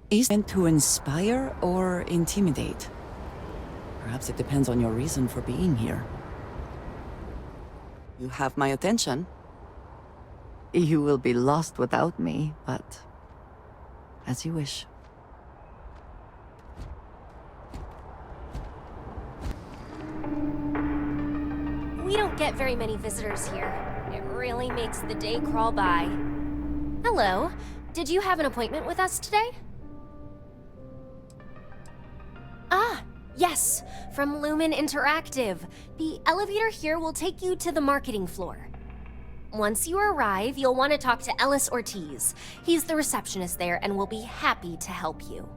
Is it meant to inspire or intimidate? Perhaps it depends on your reason for being here. You have my attention. You will be lost without me, but as you wish. We don't get very many visitors here. It really makes the day crawl by. Hello. Did you have an appointment with us today? Ah, yes. From Lumen Interactive. The elevator here will take you to the marketing floor. Once you arrive, you'll want to talk to Ellis Ortiz. He's the receptionist there and will be happy to help you.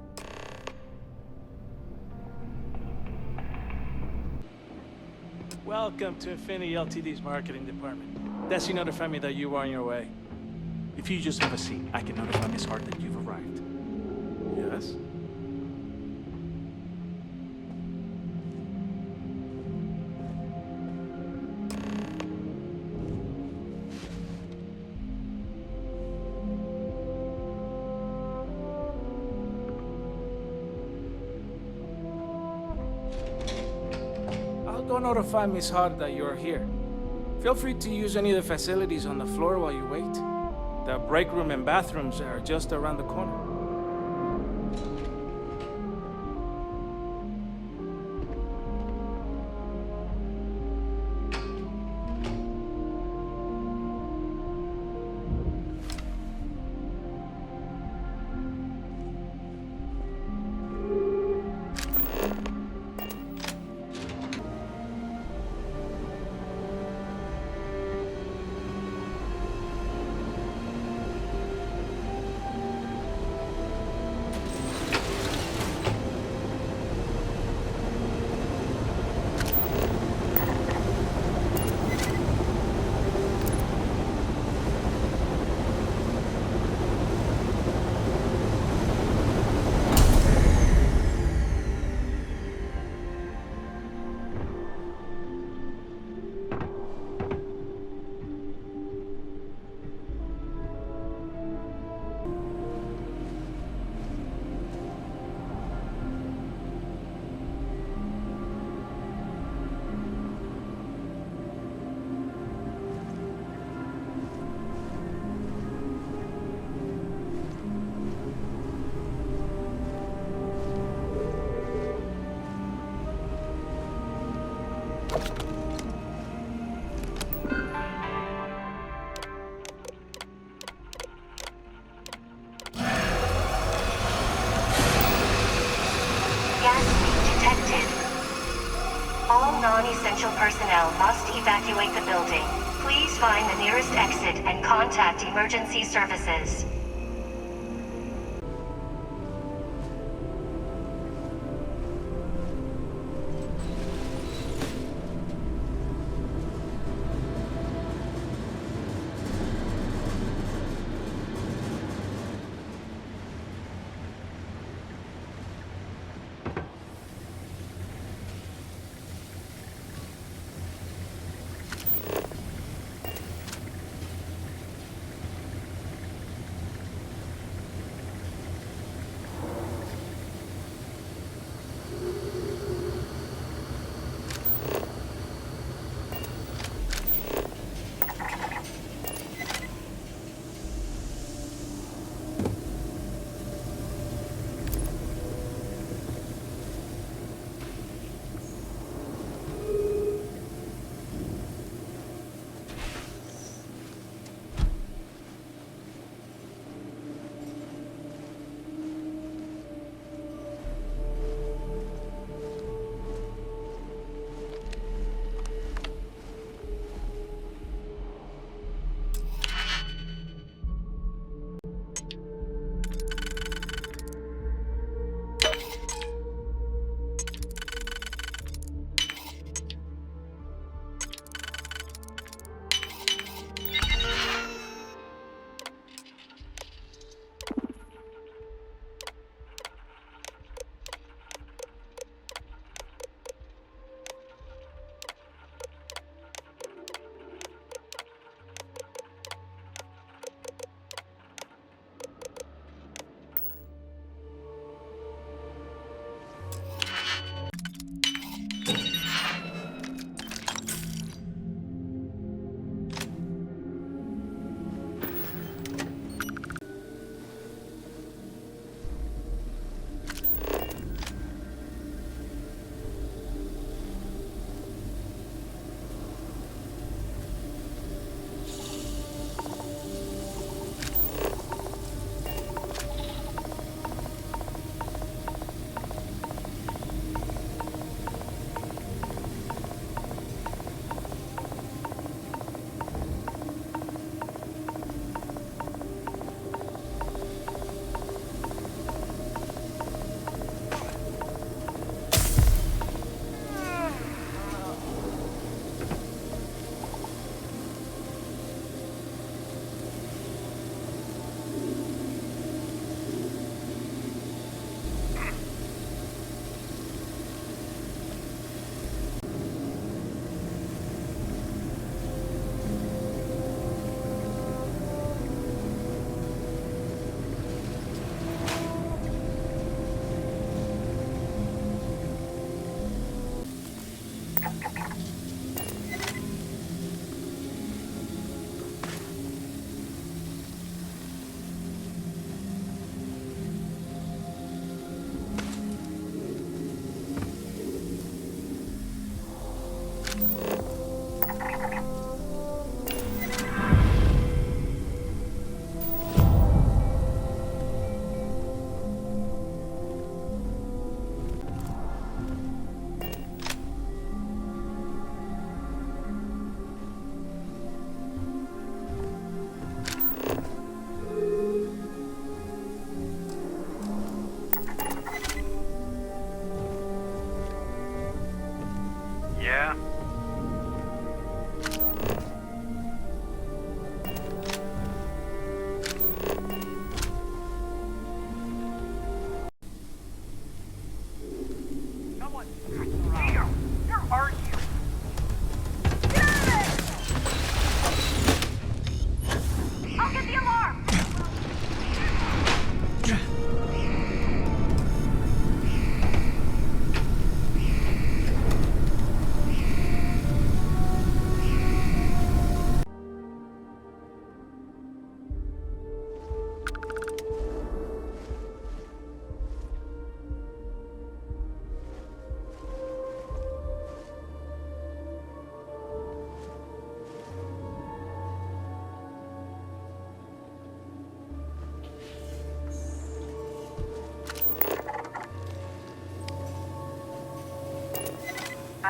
Welcome to Infinity Ltd's marketing department. Desi notified me that you are on your way. If you just have a seat, I can notify Miss Hart that you've arrived. Yes? I'll go notify Miss Hart that you're here. Feel free to use any of the facilities on the floor while you wait. The break room and bathrooms are just around the corner. All non-essential personnel must evacuate the building. Please find the nearest exit and contact emergency services.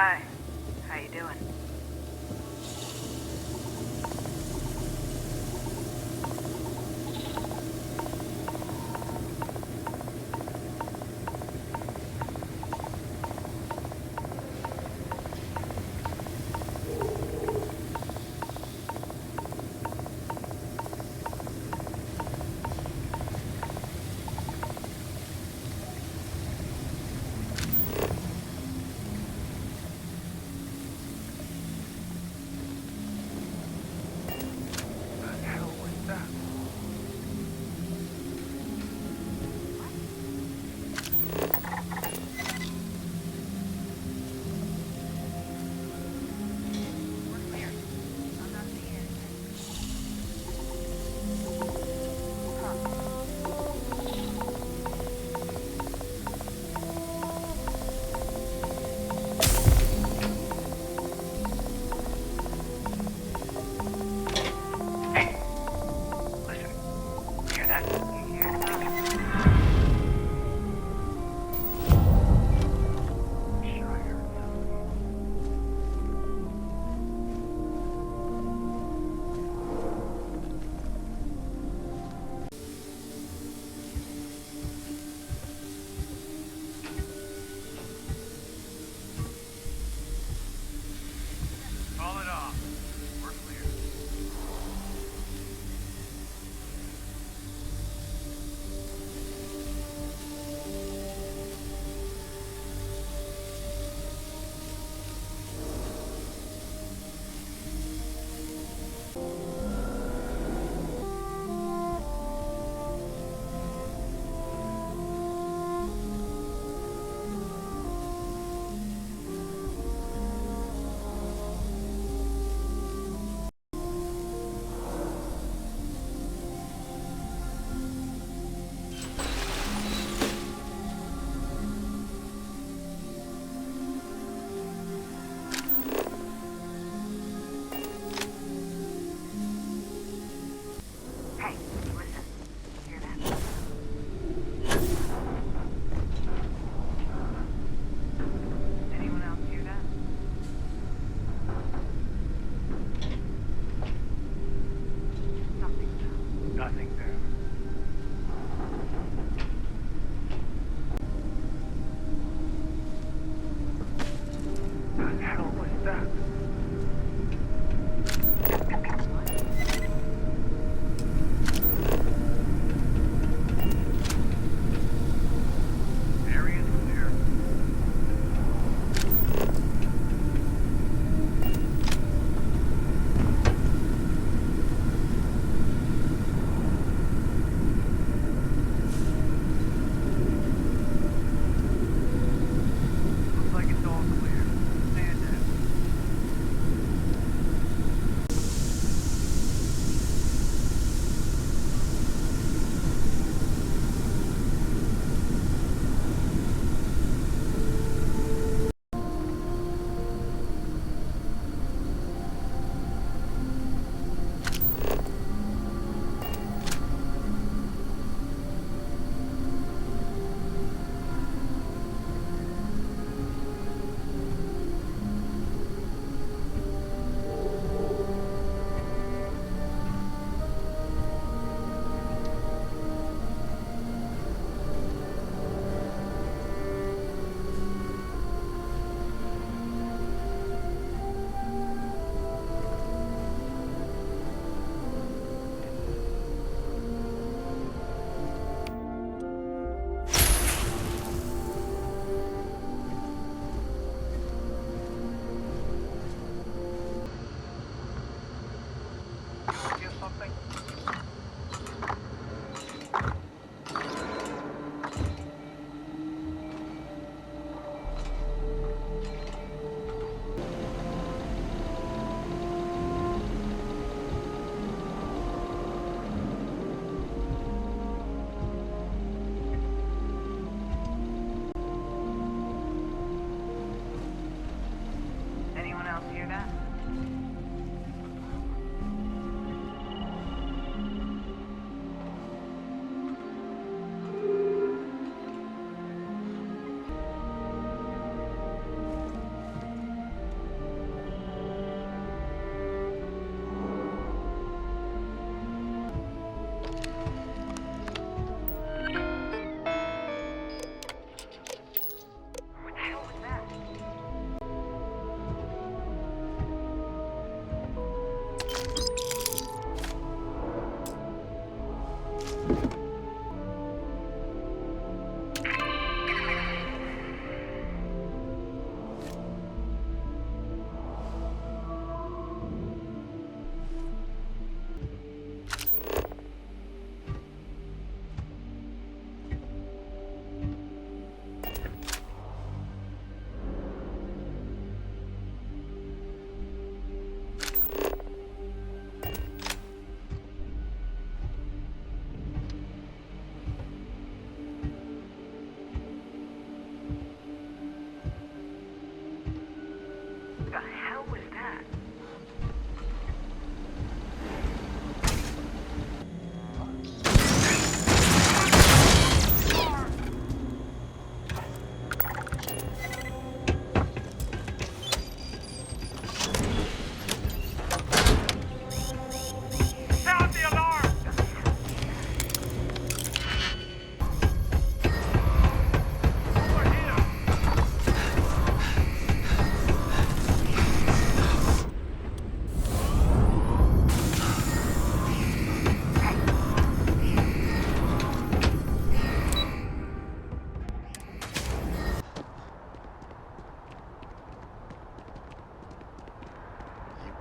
Hi. How you doing?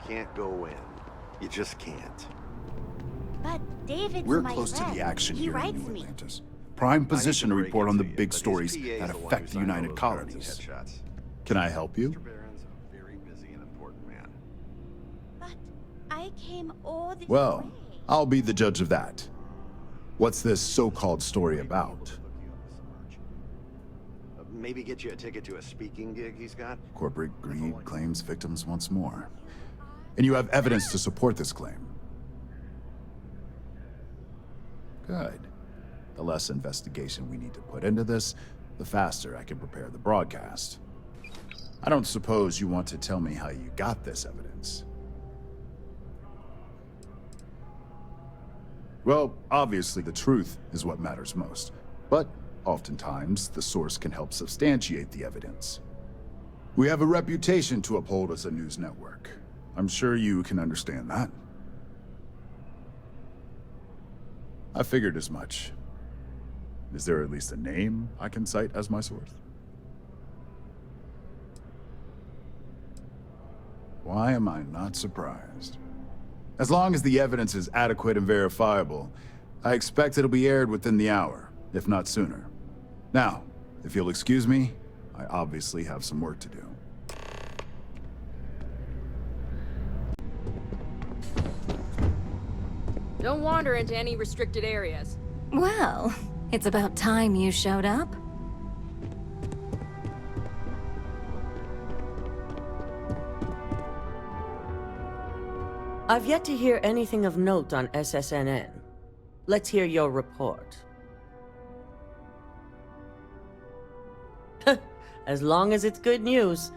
can't go in. You just can't. But David's We're my close to friend. the action He here in writes New me. Atlantis. Prime position to break report it on to the you, big but his stories PA is that the one affect who the signed all United those cards and Colonies. headshots. Can I help you? Mr. Barron's a very busy and important man. But I came all this Well, way. I'll be the judge of that. What's this so-called story about? Maybe get you a ticket to a speaking gig he's got? Corporate greed claims victims once more. And you have evidence to support this claim. Good. The less investigation we need to put into this, the faster I can prepare the broadcast. I don't suppose you want to tell me how you got this evidence. Well, obviously the truth is what matters most, but oftentimes the source can help substantiate the evidence. We have a reputation to uphold as a news network. I'm sure you can understand that. I figured as much. Is there at least a name I can cite as my source? Why am I not surprised? As long as the evidence is adequate and verifiable, I expect it'll be aired within the hour, if not sooner. Now, if you'll excuse me, I obviously have some work to do. Don't wander into any restricted areas. Well, it's about time you showed up. I've yet to hear anything of note on SSNN. Let's hear your report. As long as it's good news,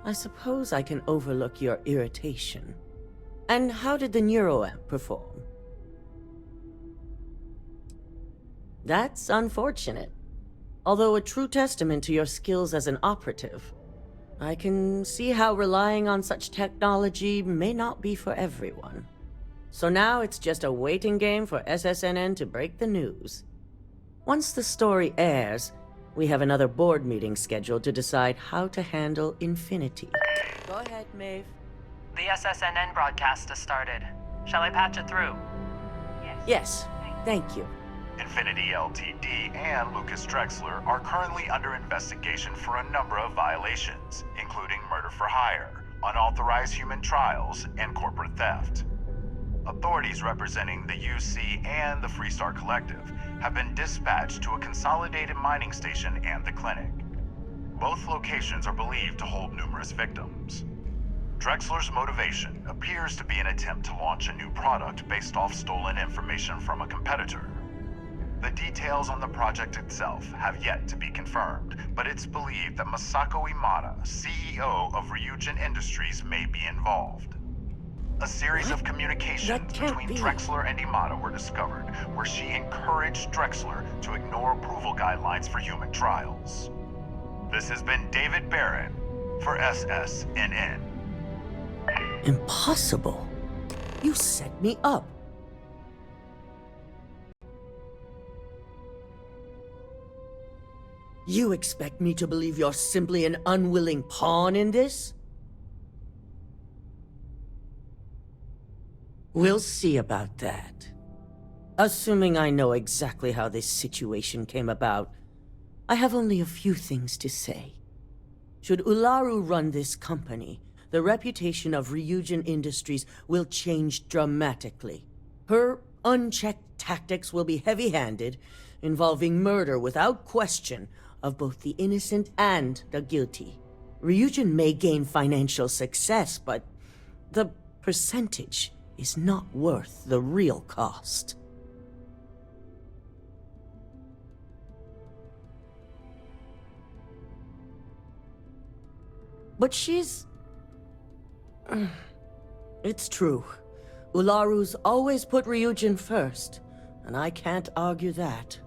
I suppose I can overlook your irritation. And how did the neuroamp perform? That's unfortunate. Although a true testament to your skills as an operative, I can see how relying on such technology may not be for everyone. So now it's just a waiting game for SSNN to break the news. Once the story airs, we have another board meeting scheduled to decide how to handle Infinity. Go ahead, Maeve. The SSNN broadcast has started. Shall I patch it through? Yes, thank you. Infinity Ltd. and Lucas Drexler are currently under investigation for a number of violations, including murder for hire, unauthorized human trials, and corporate theft. Authorities representing the UC and the Freestar Collective have been dispatched to a consolidated mining station and the clinic. Both locations are believed to hold numerous victims. Drexler's motivation appears to be an attempt to launch a new product based off stolen information from a competitor. The details on the project itself have yet to be confirmed, but it's believed that Masako Imada, CEO of Ryujin Industries, may be involved. A series of communications between Drexler and Imada were discovered, where she encouraged Drexler to ignore approval guidelines for human trials. This has been David Barron for SSNN. Impossible. You set me up. You expect me to believe you're simply an unwilling pawn in this? We'll see about that. Assuming I know exactly how this situation came about, I have only a few things to say. Should Ularu run this company, the reputation of Ryujin Industries will change dramatically. Her unchecked tactics will be heavy-handed, involving murder without question of both the innocent and the guilty. Ryujin may gain financial success, but the percentage is not worth the real cost. But she's... It's true. Ularu's always put Ryujin first, and I can't argue that.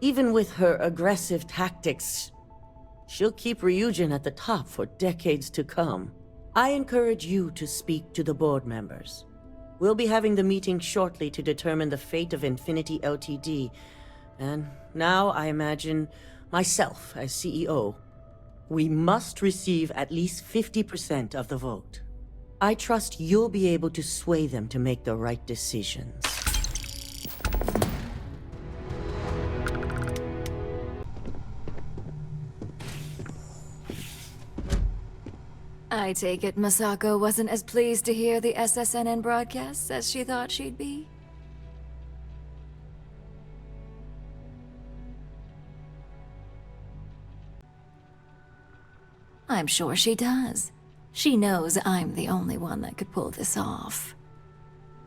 Even with her aggressive tactics, she'll keep Ryujin at the top for decades to come. I encourage you to speak to the board members. We'll be having the meeting shortly to determine the fate of Infinity Ltd. And now I imagine myself as CEO. We must receive at least 50% of the vote. I trust you'll be able to sway them to make the right decisions. I take it Masako wasn't as pleased to hear the SSNN broadcasts as she thought she'd be? I'm sure she does. She knows I'm the only one that could pull this off.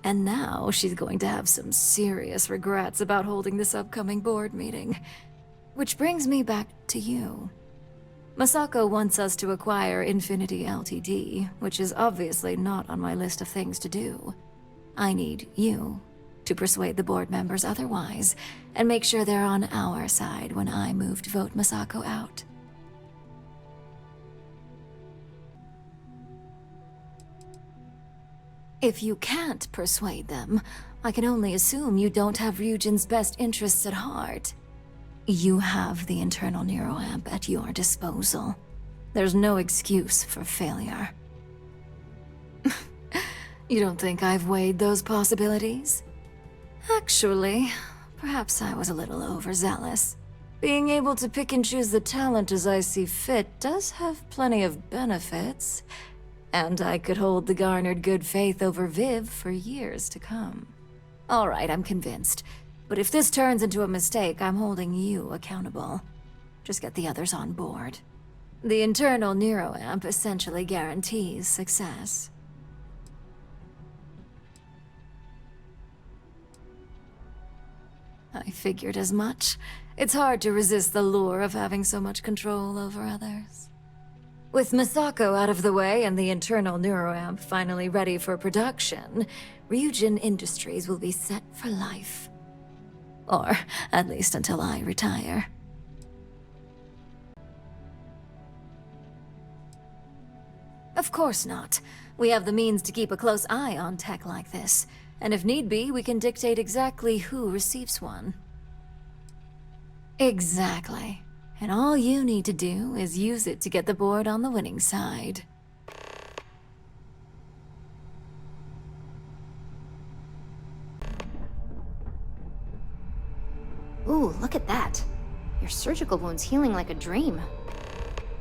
And now she's going to have some serious regrets about holding this upcoming board meeting. Which brings me back to you. Masako wants us to acquire Infinity Ltd, which is obviously not on my list of things to do. I need you to persuade the board members otherwise, and make sure they're on our side when I move to vote Masako out. If you can't persuade them, I can only assume you don't have Ryujin's best interests at heart. You have the internal neuroamp at your disposal. There's no excuse for failure. You don't think I've weighed those possibilities? Actually, perhaps I was a little overzealous. Being able to pick and choose the talent as I see fit does have plenty of benefits, and I could hold the garnered good faith over Viv for years to come. All right, I'm convinced. But if this turns into a mistake, I'm holding you accountable. Just get the others on board. The internal neuroamp essentially guarantees success. I figured as much. It's hard to resist the lure of having so much control over others. With Masako out of the way and the internal neuroamp finally ready for production, Ryujin Industries will be set for life. Or at least until I retire. Of course not. We have the means to keep a close eye on tech like this, and if need be, we can dictate exactly who receives one. Exactly. And all you need to do is use it to get the board on the winning side. Ooh, look at that. Your surgical wound's healing like a dream.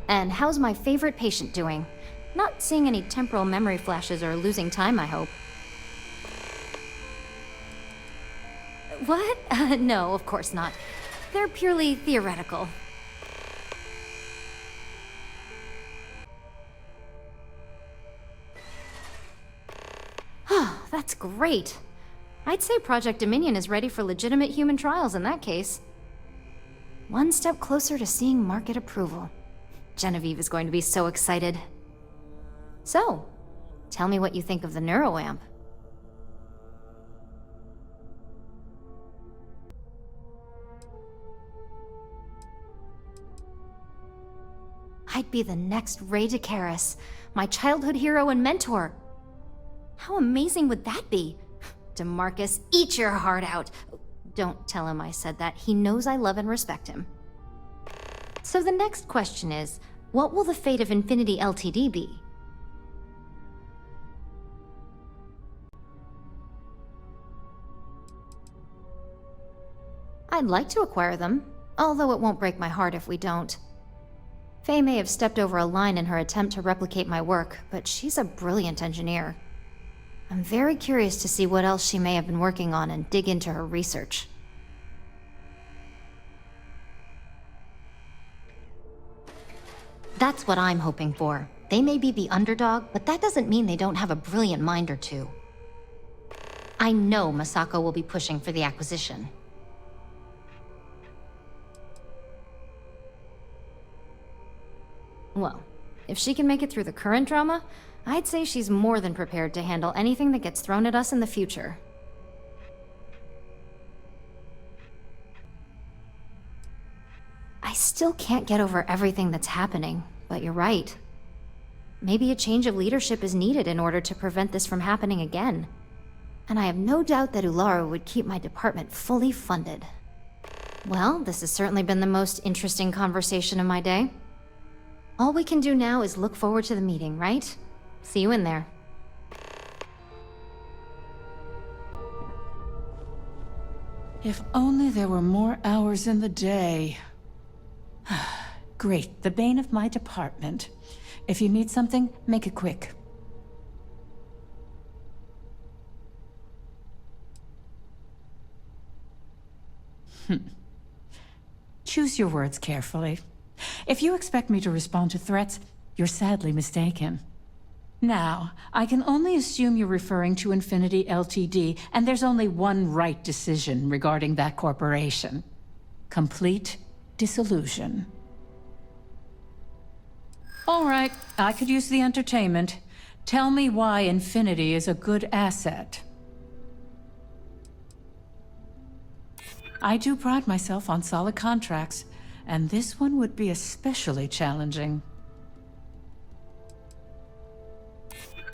And how's my favorite patient doing? Not seeing any temporal memory flashes or losing time, I hope. What? No, of course not. They're purely theoretical. That's great. I'd say Project Dominion is ready for legitimate human trials in that case. One step closer to seeing market approval. Genevieve is going to be so excited. So, tell me what you think of the neuroamp. I'd be the next Ray DeCaris, my childhood hero and mentor. How amazing would that be? DeMarcus, eat your heart out. Don't tell him I said that. He knows I love and respect him. So the next question is, what will the fate of Infinity Ltd be? I'd like to acquire them, although it won't break my heart if we don't. Faye may have stepped over a line in her attempt to replicate my work, but she's a brilliant engineer. I'm very curious to see what else she may have been working on and dig into her research. That's what I'm hoping for. They may be the underdog, but that doesn't mean they don't have a brilliant mind or two. I know Masako will be pushing for the acquisition. Well, if she can make it through the current drama, I'd say she's more than prepared to handle anything that gets thrown at us in the future. I still can't get over everything that's happening, but you're right. Maybe a change of leadership is needed in order to prevent this from happening again. And I have no doubt that Ularu would keep my department fully funded. Well, this has certainly been the most interesting conversation of my day. All we can do now is look forward to the meeting, right? See you in there. If only there were more hours in the day. Great, the bane of my department. If you need something, make it quick. Choose your words carefully. If you expect me to respond to threats, you're sadly mistaken. Now, I can only assume you're referring to Infinity Ltd, and there's only one right decision regarding that corporation. Complete dissolution. All right, I could use the entertainment. Tell me why Infinity is a good asset. I do pride myself on solid contracts, and this one would be especially challenging.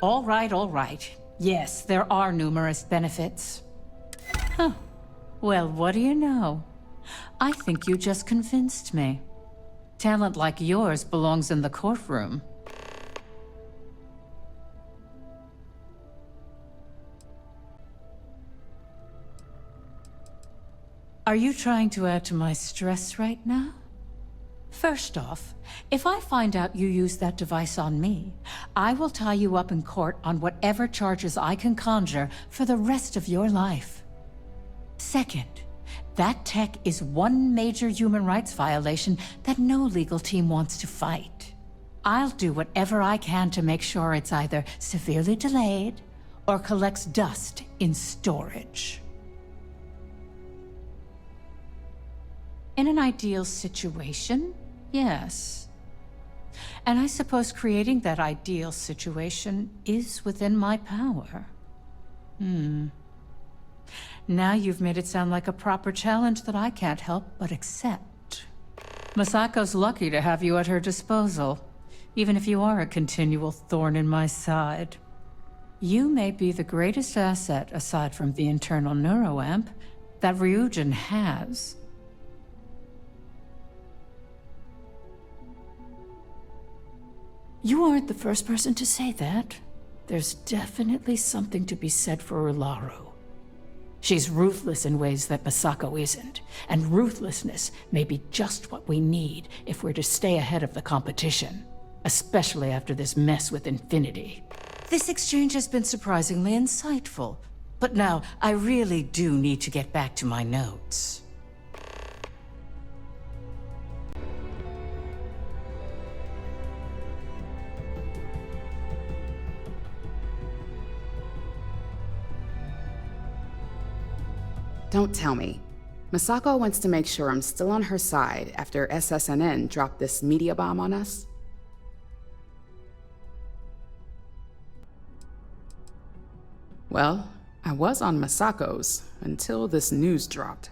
All right. Yes, there are numerous benefits. Huh. Well, what do you know? I think you just convinced me. Talent like yours belongs in the courtroom. Are you trying to add to my stress right now? First off, if I find out you used that device on me, I will tie you up in court on whatever charges I can conjure for the rest of your life. Second, that tech is one major human rights violation that no legal team wants to fight. I'll do whatever I can to make sure it's either severely delayed or collects dust in storage. In an ideal situation, yes. And I suppose creating that ideal situation is within my power. Now you've made it sound like a proper challenge that I can't help but accept. Masako's lucky to have you at her disposal, even if you are a continual thorn in my side. You may be the greatest asset, aside from the internal neuroamp, that Ryujin has. You aren't the first person to say that. There's definitely something to be said for Ularu. She's ruthless in ways that Masako isn't, and ruthlessness may be just what we need if we're to stay ahead of the competition, especially after this mess with Infinity. This exchange has been surprisingly insightful, but now I really do need to get back to my notes. Don't tell me. Masako wants to make sure I'm still on her side after SSNN dropped this media bomb on us? Well, I was on Masako's until this news dropped.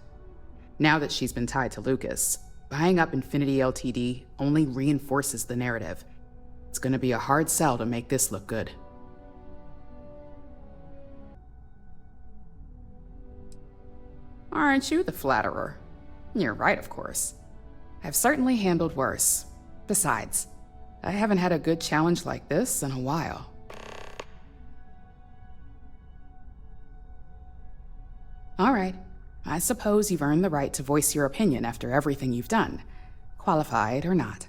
Now that she's been tied to Lucas, buying up Infinity Ltd only reinforces the narrative. It's gonna be a hard sell to make this look good. Aren't you the flatterer? You're right, of course. I've certainly handled worse. Besides, I haven't had a good challenge like this in a while. All right, I suppose you've earned the right to voice your opinion after everything you've done, qualified or not.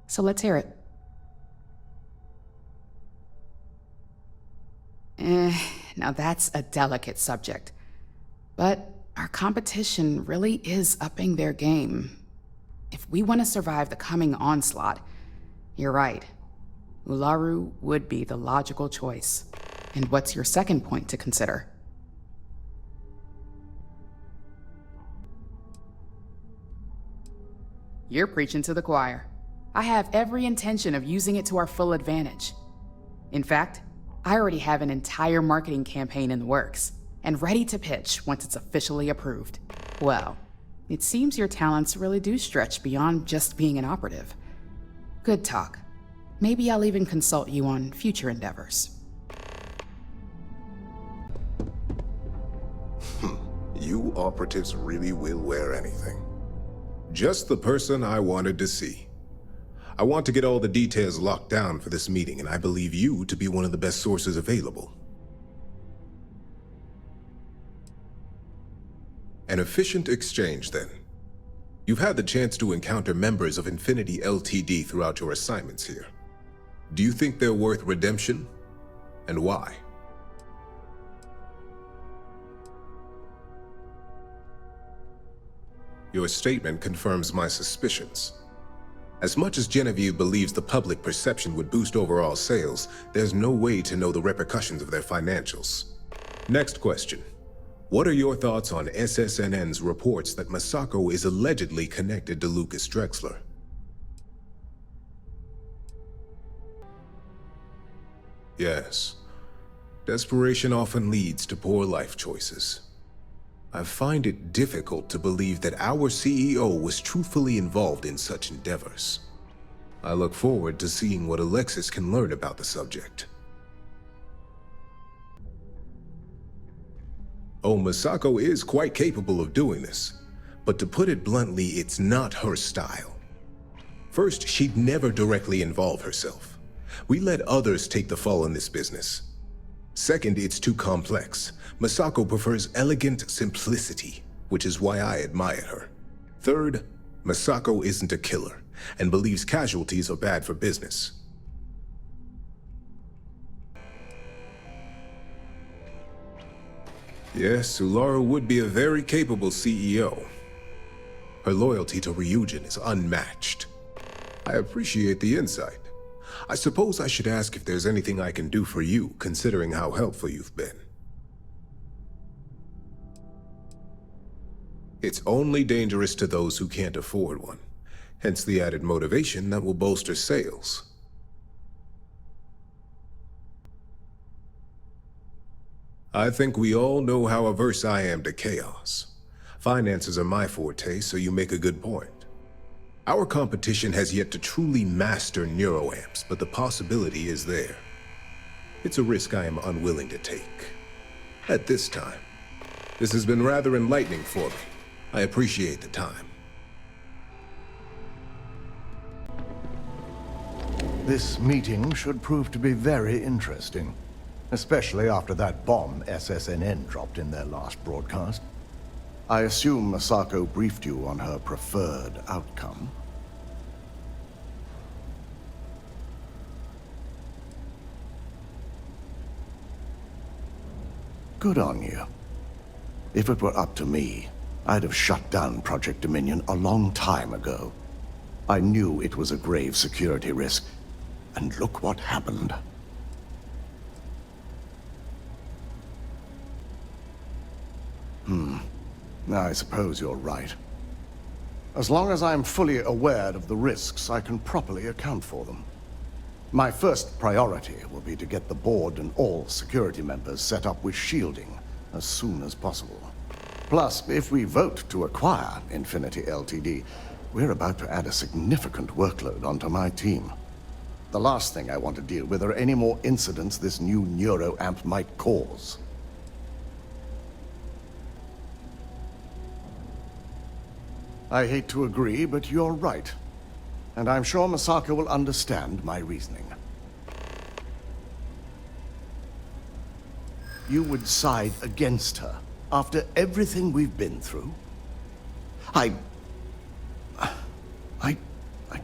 So let's hear it. Now that's a delicate subject. But our competition really is upping their game. If we want to survive the coming onslaught, you're right. Ularu would be the logical choice. And what's your second point to consider? You're preaching to the choir. I have every intention of using it to our full advantage. In fact, I already have an entire marketing campaign in the works, and ready to pitch once it's officially approved. Well, it seems your talents really do stretch beyond just being an operative. Good talk. Maybe I'll even consult you on future endeavors. You operatives really will wear anything. Just the person I wanted to see. I want to get all the details locked down for this meeting, and I believe you to be one of the best sources available. An efficient exchange, then. You've had the chance to encounter members of Infinity Ltd. Throughout your assignments here. Do you think they're worth redemption? And why? Your statement confirms my suspicions. As much as Genevieve believes the public perception would boost overall sales, there's no way to know the repercussions of their financials. Next question. What are your thoughts on SSNN's reports that Masako is allegedly connected to Lucas Drexler? Yes. Desperation often leads to poor life choices. I find it difficult to believe that our CEO was truthfully involved in such endeavors. I look forward to seeing what Alexis can learn about the subject. Oh, Masako is quite capable of doing this, but to put it bluntly, it's not her style. First, she'd never directly involve herself. We let others take the fall in this business. Second, it's too complex. Masako prefers elegant simplicity, which is why I admire her. Third, Masako isn't a killer, and believes casualties are bad for business. Yes, Ulara would be a very capable CEO. Her loyalty to Ryujin is unmatched. I appreciate the insight. I suppose I should ask if there's anything I can do for you, considering how helpful you've been. It's only dangerous to those who can't afford one, hence the added motivation that will bolster sales. I think we all know how averse I am to chaos. Finances are my forte, so you make a good point. Our competition has yet to truly master neuroamps, but the possibility is there. It's a risk I am unwilling to take. At this time. This has been rather enlightening for me. I appreciate the time. This meeting should prove to be very interesting, especially after that bomb SSNN dropped in their last broadcast. I assume Masako briefed you on her preferred outcome. Good on you. If it were up to me, I'd have shut down Project Dominion a long time ago. I knew it was a grave security risk, and look what happened. I suppose you're right. As long as I'm fully aware of the risks, I can properly account for them. My first priority will be to get the board and all security members set up with shielding as soon as possible. Plus, if we vote to acquire Infinity Ltd., we're about to add a significant workload onto my team. The last thing I want to deal with are any more incidents this new neuroamp might cause. I hate to agree, but you're right. And I'm sure Masako will understand my reasoning. You would side against her after everything we've been through? I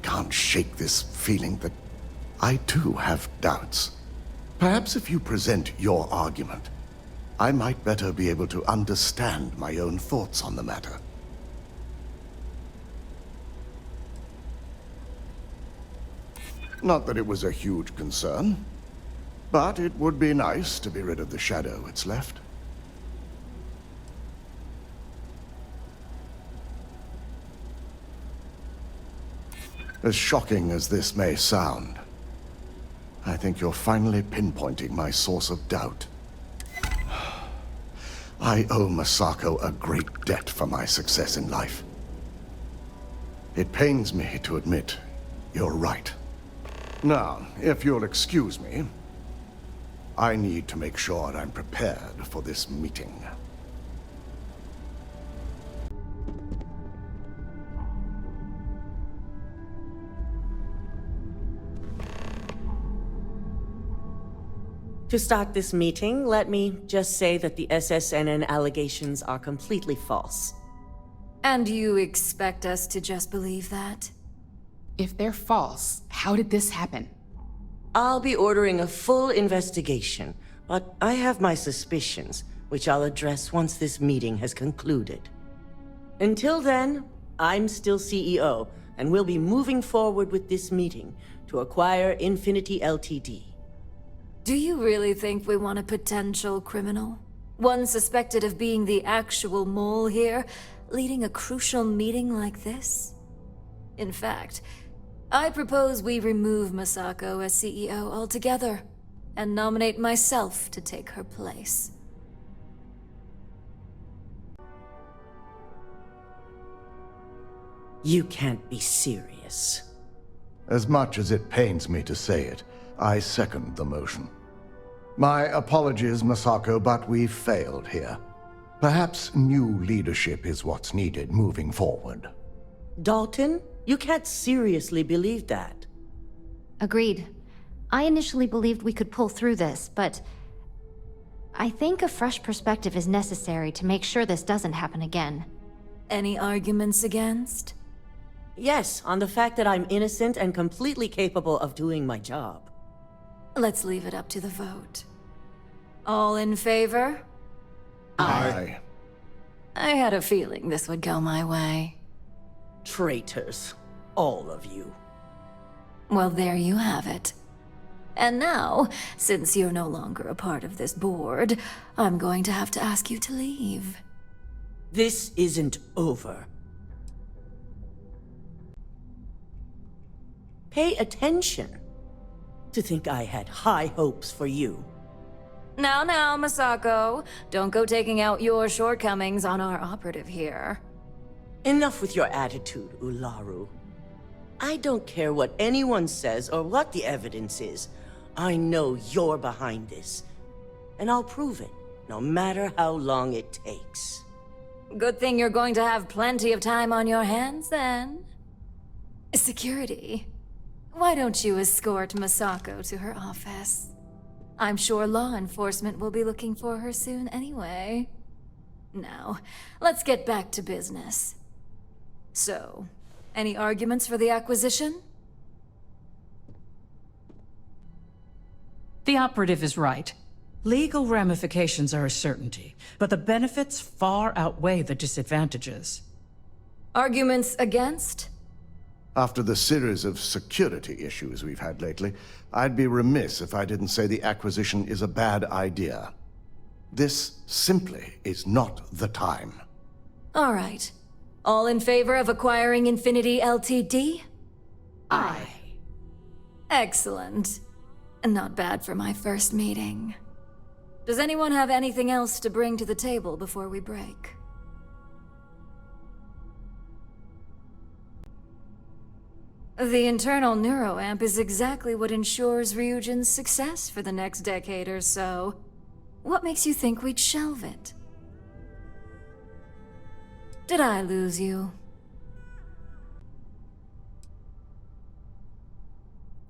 can't shake this feeling that I too have doubts. Perhaps if you present your argument, I might better be able to understand my own thoughts on the matter. Not that it was a huge concern, but it would be nice to be rid of the shadow it's left. As shocking as this may sound, I think you're finally pinpointing my source of doubt. I owe Masako a great debt for my success in life. It pains me to admit you're right. Now, if you'll excuse me, I need to make sure I'm prepared for this meeting. To start this meeting, let me just say that the SSNN allegations are completely false. And you expect us to just believe that? If they're false, how did this happen? I'll be ordering a full investigation, but I have my suspicions, which I'll address once this meeting has concluded. Until then, I'm still CEO, and we'll be moving forward with this meeting to acquire Infinity Ltd. Do you really think we want a potential criminal? One suspected of being the actual mole here, leading a crucial meeting like this? In fact, I propose we remove Masako as CEO altogether, and nominate myself to take her place. You can't be serious. As much as it pains me to say it, I second the motion. My apologies, Masako, but we've failed here. Perhaps new leadership is what's needed moving forward. Dalton, you can't seriously believe that. Agreed. I initially believed we could pull through this, but I think a fresh perspective is necessary to make sure this doesn't happen again. Any arguments against? Yes, on the fact that I'm innocent and completely capable of doing my job. Let's leave it up to the vote. All in favor? Aye. I had a feeling this would go my way. Traitors. All of you. Well, there you have it. And now, since you're no longer a part of this board, I'm going to have to ask you to leave. This isn't over. Pay attention. To think I had high hopes for you. Now, Masako. Don't go taking out your shortcomings on our operative here. Enough with your attitude, Ularu. I don't care what anyone says or what the evidence is. I know you're behind this. And I'll prove it, no matter how long it takes. Good thing you're going to have plenty of time on your hands, then. Security. Why don't you escort Masako to her office? I'm sure law enforcement will be looking for her soon anyway. Now, let's get back to business. So, any arguments for the acquisition? The operative is right. Legal ramifications are a certainty, but the benefits far outweigh the disadvantages. Arguments against? After the series of security issues we've had lately, I'd be remiss if I didn't say the acquisition is a bad idea. This simply is not the time. All right. All in favor of acquiring Infinity Ltd? Aye. Excellent. Not bad for my first meeting. Does anyone have anything else to bring to the table before we break? The internal neuroamp is exactly what ensures Ryujin's success for the next decade or so. What makes you think we'd shelve it? Did I lose you?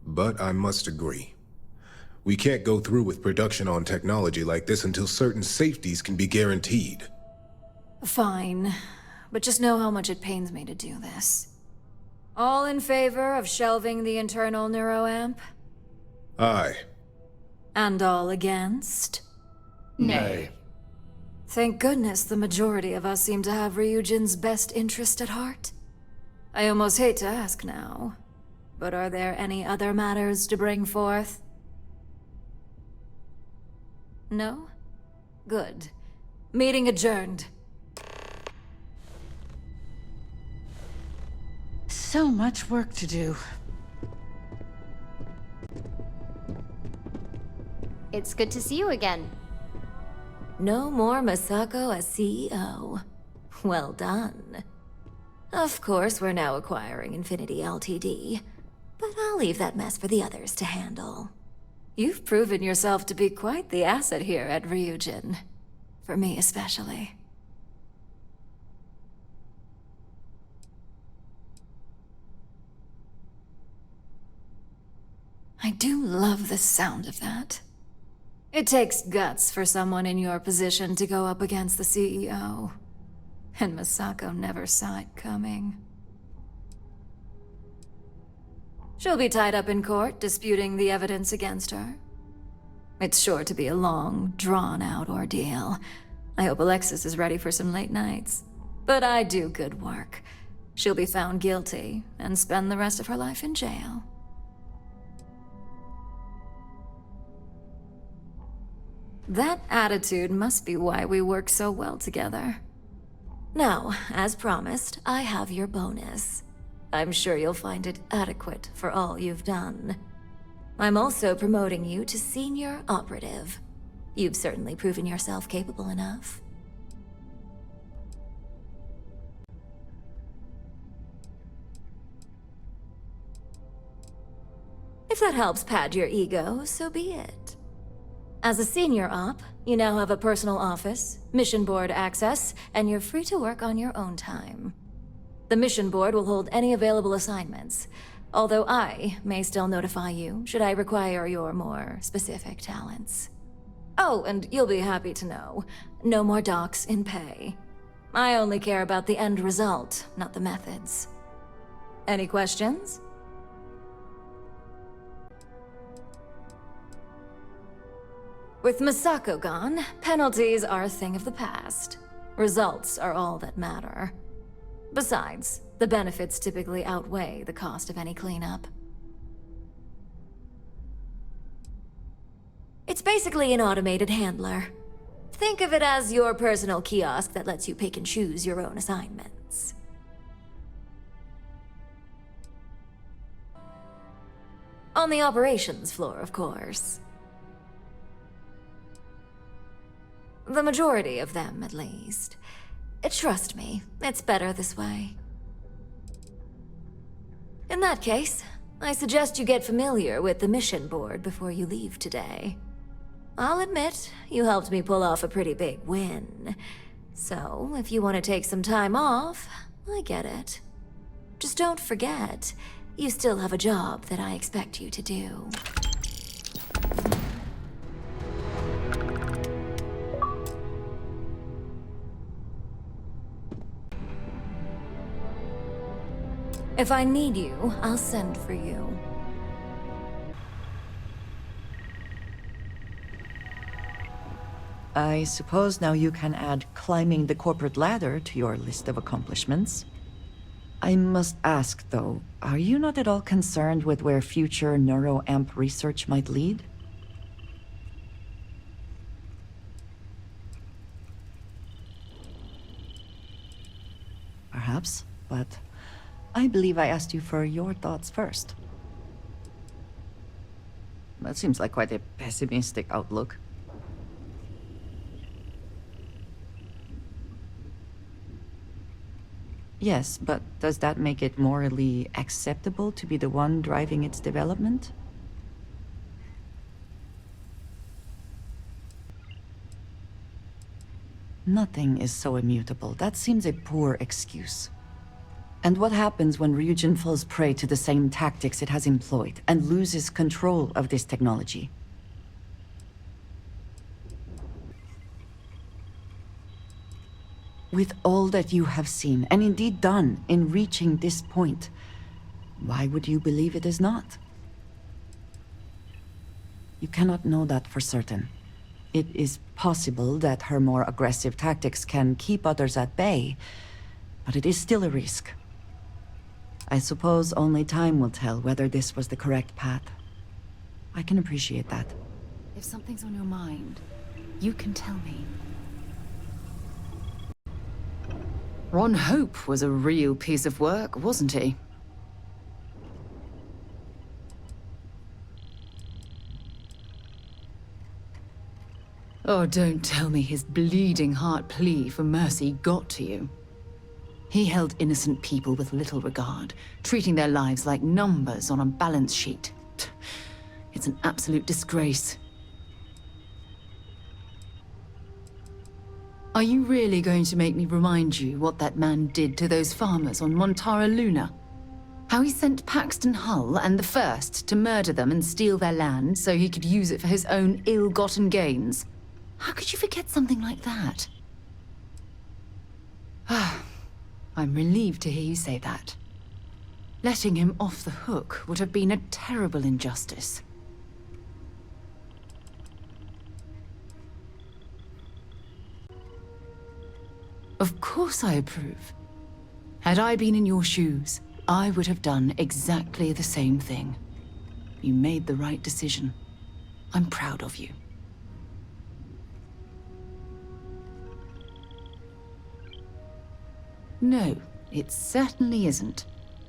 But I must agree. We can't go through with production on technology like this until certain safeties can be guaranteed. Fine, but just know how much it pains me to do this. All in favor of shelving the internal neuroamp? Aye. And all against? Nay. Thank goodness the majority of us seem to have Ryujin's best interest at heart. I almost hate to ask now, but are there any other matters to bring forth? No? Good. Meeting adjourned. So much work to do. It's good to see you again. No more Masako as CEO. Well done. Of course, we're now acquiring Infinity Ltd, but I'll leave that mess for the others to handle. You've proven yourself to be quite the asset here at Ryujin. For me especially. I do love the sound of that. It takes guts for someone in your position to go up against the CEO. And Masako never saw it coming. She'll be tied up in court, disputing the evidence against her. It's sure to be a long, drawn-out ordeal. I hope Alexis is ready for some late nights. But I do good work. She'll be found guilty and spend the rest of her life in jail. That attitude must be why we work so well together. Now, as promised, I have your bonus. I'm sure you'll find it adequate for all you've done. I'm also promoting you to senior operative. You've certainly proven yourself capable enough. If that helps pad your ego, so be it. As a senior op, you now have a personal office, mission board access, and you're free to work on your own time. The mission board will hold any available assignments, although I may still notify you should I require your more specific talents. Oh, and you'll be happy to know, no more docks in pay. I only care about the end result, not the methods. Any questions? With Masako gone, penalties are a thing of the past. Results are all that matter. Besides, the benefits typically outweigh the cost of any cleanup. It's basically an automated handler. Think of it as your personal kiosk that lets you pick and choose your own assignments. On the operations floor, of course. The majority of them, at least. Trust me, it's better this way. In that case, I suggest you get familiar with the mission board before you leave today. I'll admit, you helped me pull off a pretty big win. So, if you want to take some time off, I get it. Just don't forget, you still have a job that I expect you to do. If I need you, I'll send for you. I suppose now you can add climbing the corporate ladder to your list of accomplishments. I must ask, though, are you not at all concerned with where future neuroamp research might lead? Perhaps, but I believe I asked you for your thoughts first. That seems like quite a pessimistic outlook. Yes, but does that make it morally acceptable to be the one driving its development? Nothing is so immutable. That seems a poor excuse. And what happens when Ryujin falls prey to the same tactics it has employed and loses control of this technology? With all that you have seen, and indeed done, in reaching this point, why would you believe it is not? You cannot know that for certain. It is possible that her more aggressive tactics can keep others at bay, but it is still a risk. I suppose only time will tell whether this was the correct path. I can appreciate that. If something's on your mind, you can tell me. Ron Hope was a real piece of work, wasn't he? Oh, don't tell me his bleeding heart plea for mercy got to you. He held innocent people with little regard, treating their lives like numbers on a balance sheet. It's an absolute disgrace. Are you really going to make me remind you what that man did to those farmers on Montara Luna? How he sent Paxton Hull and the First to murder them and steal their land so he could use it for his own ill-gotten gains? How could you forget something like that? I'm relieved to hear you say that. Letting him off the hook would have been a terrible injustice. Of course I approve. Had I been in your shoes, I would have done exactly the same thing. You made the right decision. I'm proud of you. No, it certainly isn't.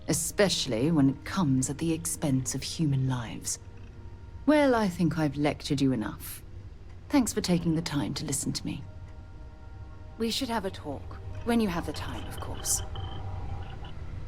Especially when it comes at the expense of human lives. Well, I think I've lectured you enough. Thanks for taking the time to listen to me. We should have a talk. When you have the time, of course.